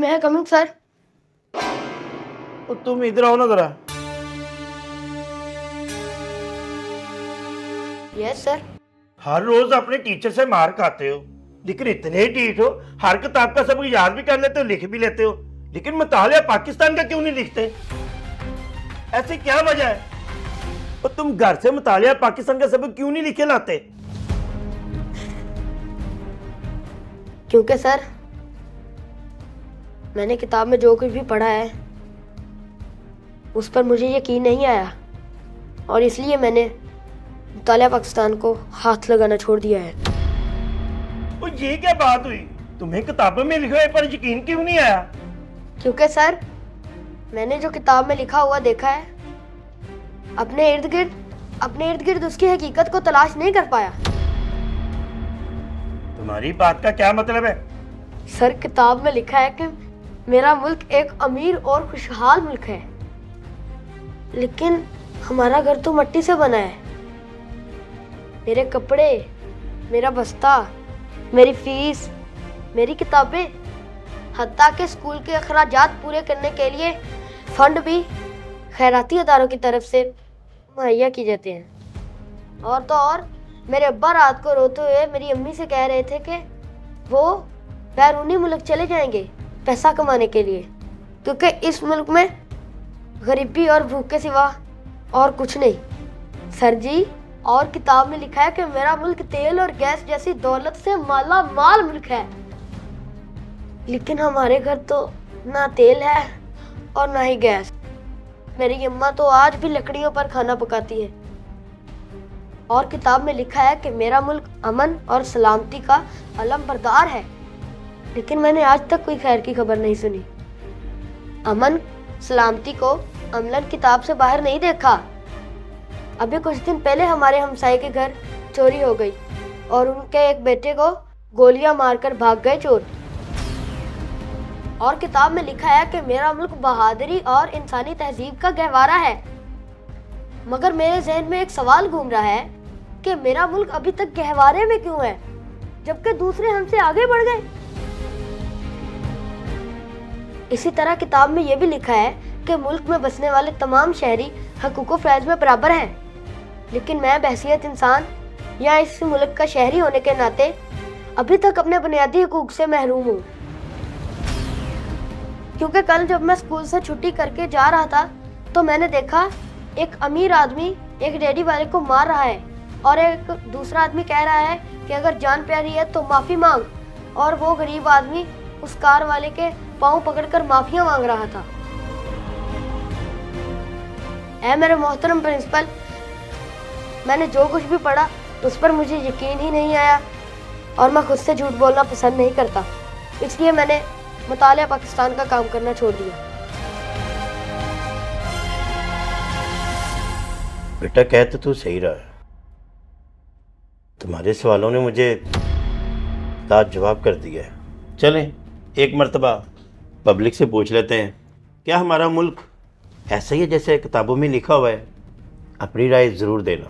मैं coming sir. तो तुम इधर आओ ना जरा। Yes sir. हर रोज अपने टीचर से मार खाते हो, लेकिन इतने ढीठ हो, हर किताब का सबक याद भी कर लेते हो, लिख भी लेते हो, लेकिन मुतालिया पाकिस्तान का क्यों नहीं लिखते? ऐसी क्या वजह है? और तुम घर से मुतालिया पाकिस्तान का सबक क्यों नहीं लिखे लाते? क्योंकि सर मैंने किताब में जो कुछ भी पढ़ा है उस पर मुझे यकीन नहीं आया, और इसलिए मैंने मुतालिया पाकिस्तान को हाथ लगाना छोड़ दिया है। और ये क्या बात हुई? तुम्हें किताबों में लिखे हुए पर यकीन क्यों नहीं आया? क्योंकि सर मैंने जो किताब में लिखा हुआ देखा है, अपने इर्द गिर्द उसकी हकीकत को तलाश नहीं कर पाया। तुम्हारी बात का क्या मतलब है? सर किताब में लिखा है कि मेरा मुल्क एक अमीर और खुशहाल मुल्क है, लेकिन हमारा घर तो मिट्टी से बना है। मेरे कपड़े, मेरा बस्ता, मेरी फीस, मेरी किताबें, हत्ता के स्कूल के अखराजात पूरे करने के लिए फंड भी खैराती अदारों की तरफ से मुहैया किए जाते हैं। और तो और मेरे अब्बा रात को रोते हुए मेरी अम्मी से कह रहे थे कि वो बैरूनी मुल्क चले जाएंगे पैसा कमाने के लिए, क्योंकि इस मुल्क में गरीबी और भूख के सिवा और कुछ नहीं। सर जी, और किताब में लिखा है कि मेरा मुल्क तेल और गैस जैसी दौलत से माला माल मुल्क है, लेकिन हमारे घर तो ना तेल है और ना ही गैस। मेरी अम्मा तो आज भी लकड़ियों पर खाना पकाती है। और किताब में लिखा है कि मेरा मुल्क अमन और सलामती का अलम बरदार है, लेकिन मैंने आज तक कोई खैर की खबर नहीं सुनी। अमन सलामती को अमलन किताब से बाहर नहीं देखा। अभी कुछ दिन पहले हमारे हमसाये के घर चोरी हो गई और उनके एक बेटे को गोलियां मारकर भाग गए चोर। और किताब में लिखा है कि मेरा मुल्क बहादुरी और इंसानी तहजीब का गहवारा है, मगर मेरे जहन में एक सवाल घूम रहा है कि मेरा मुल्क अभी तक गहवारे में क्यों है, जबकि दूसरे हमसे आगे बढ़ गए। इसी तरह किताब में यह भी लिखा है कि मुल्क में बसने वाले तमाम शहरी हकूक़ फ़ैज़ में बराबर हैं, लेकिन मैं बहैसियत इंसान या इस मुल्क का शहरी होने के नाते अभी तक अपने बुनियादी हकूक़ से महरूम हूँ। क्योंकि कल जब मैं स्कूल से छुट्टी करके जा रहा था तो मैंने देखा एक अमीर आदमी एक रेडी वाले को मार रहा है, और एक दूसरा आदमी कह रहा है कि अगर जान प्यारी है तो माफ़ी मांग, और वो गरीब आदमी उस कार वाले के पाँव पकड़कर माफिया मांग रहा था। ऐ मेरे मोहतरम प्रिंसिपल, मैंने जो कुछ भी पढ़ा उस पर मुझे यकीन ही नहीं आया, और मैं खुद से झूठ बोलना पसंद नहीं करता, इसलिए मैंने मुतालिया पाकिस्तान का काम करना छोड़ दिया। बेटा कह तो तू सही रहा है, तुम्हारे सवालों ने मुझे लाजवाब कर दिया है। चलें एक मर्तबा पब्लिक से पूछ लेते हैं, क्या हमारा मुल्क ऐसा ही है जैसे किताबों में लिखा हुआ है? अपनी राय ज़रूर देना।